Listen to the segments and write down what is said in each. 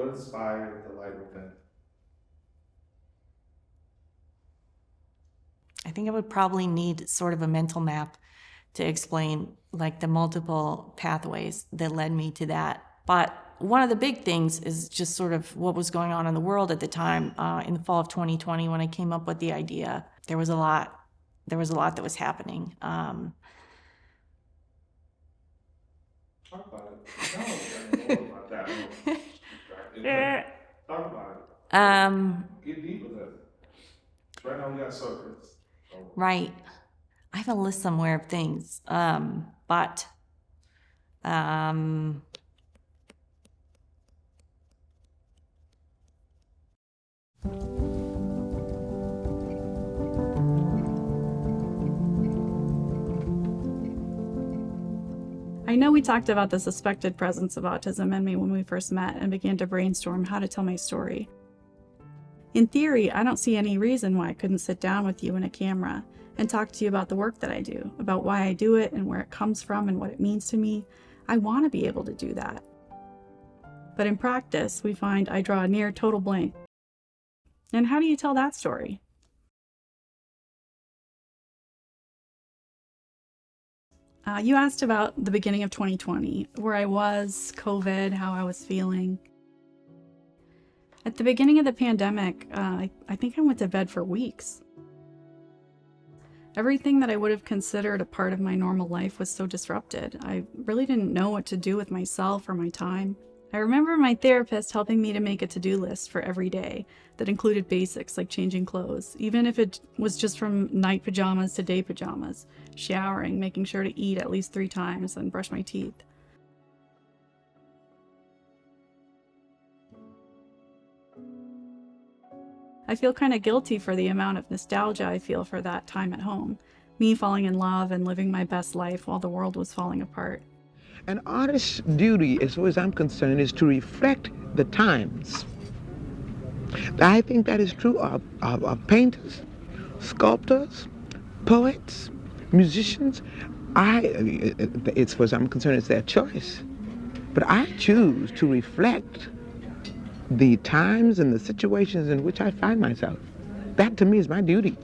inspired the light within? I think I would probably need sort of a mental map to explain like the multiple pathways that led me to that. But one of the big things is just sort of what was going on in the world at the time. In the fall of 2020, when I came up with the idea, there was a lot. There was a lot that was happening. Talk about it. No, I know about that. I know it's distracting, but talk about it. Get deep with it. Right now we got circuits. So. Right. I have a list somewhere of things, but um, I know we talked about the suspected presence of autism in me when we first met and began to brainstorm how to tell my story. In theory, I don't see any reason why I couldn't sit down with you in a camera and talk to you about the work that I do, about why I do it and where it comes from and what it means to me. I want to be able to do that. But in practice, we find I draw a near total blank. And how do you tell that story? You asked about the beginning of 2020, where I was, COVID, how I was feeling. At the beginning of the pandemic, I think I went to bed for weeks. Everything that I would have considered a part of my normal life was so disrupted. I really didn't know what to do with myself or my time. I remember my therapist helping me to make a to-do list for every day that included basics like changing clothes, even if it was just from night pajamas to day pajamas, showering, making sure to eat at least 3 times, and brush my teeth. I feel kind of guilty for the amount of nostalgia I feel for that time at home, me falling in love and living my best life while the world was falling apart. An artist's duty, as far as I'm concerned, is to reflect the times. I think that is true of painters, sculptors, poets, musicians. As far as I'm concerned, it's their choice. But I choose to reflect the times and the situations in which I find myself. That, to me, is my duty.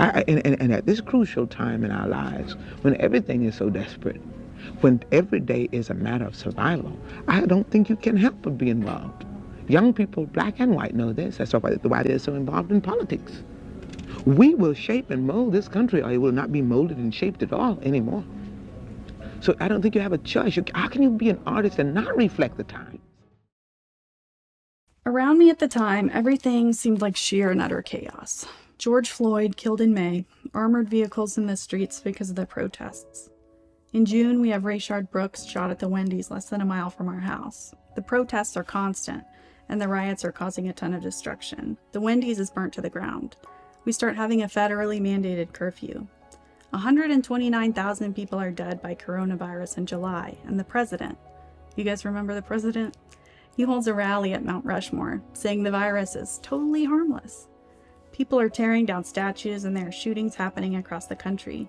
And at this crucial time in our lives, when everything is so desperate, when every day is a matter of survival, I don't think you can help but be involved. Young people, black and white, know this. That's why they're so involved in politics. We will shape and mold this country, or it will not be molded and shaped at all anymore. So I don't think you have a choice. How can you be an artist and not reflect the times? Around me at the time, everything seemed like sheer and utter chaos. George Floyd killed in May, armored vehicles in the streets because of the protests. In June, we have Rayshard Brooks shot at the Wendy's less than a mile from our house. The protests are constant, and the riots are causing a ton of destruction. The Wendy's is burnt to the ground. We start having a federally mandated curfew. 129,000 people are dead by coronavirus in July, and the president, you guys remember the president? He holds a rally at Mount Rushmore, saying the virus is totally harmless. People are tearing down statues, and there are shootings happening across the country.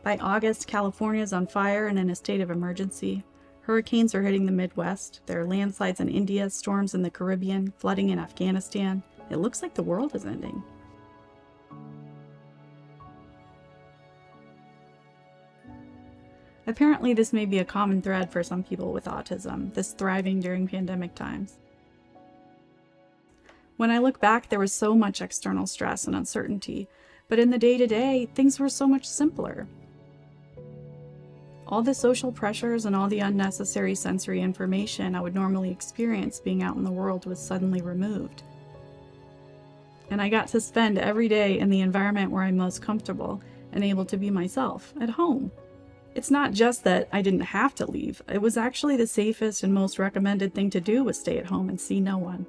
By August, California is on fire and in a state of emergency. Hurricanes are hitting the Midwest. There are landslides in India, storms in the Caribbean, flooding in Afghanistan. It looks like the world is ending. Apparently, this may be a common thread for some people with autism, this thriving during pandemic times. When I look back, there was so much external stress and uncertainty, but in the day-to-day, things were so much simpler. All the social pressures and all the unnecessary sensory information I would normally experience being out in the world was suddenly removed. And I got to spend every day in the environment where I'm most comfortable and able to be myself, at home. It's not just that I didn't have to leave. It was actually the safest and most recommended thing to do was stay at home and see no one.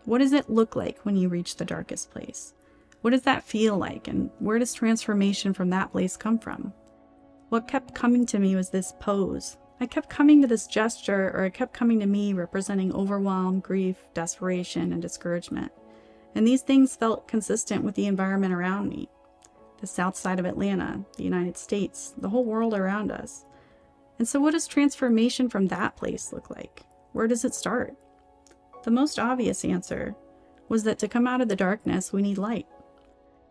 What does it look like when you reach the darkest place? What does that feel like, and where does transformation from that place come from? What kept coming to me was this pose. I kept coming to this gesture, or it kept coming to me representing overwhelm, grief, desperation, and discouragement. And these things felt consistent with the environment around me. The south side of Atlanta, the United States, the whole world around us. And so what does transformation from that place look like? Where does it start? The most obvious answer was that to come out of the darkness, we need light.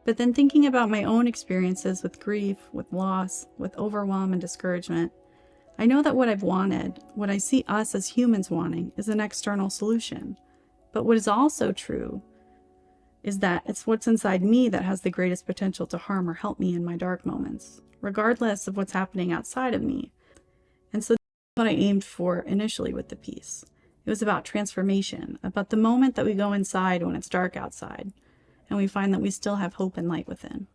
But then thinking about my own experiences with grief, with loss, with overwhelm and discouragement, I know that what I've wanted, what I see us as humans wanting, is an external solution. But what is also true is that it's what's inside me that has the greatest potential to harm or help me in my dark moments, regardless of what's happening outside of me. And so that's what I aimed for initially with the piece. It was about transformation, about the moment that we go inside when it's dark outside, and we find that we still have hope and light within.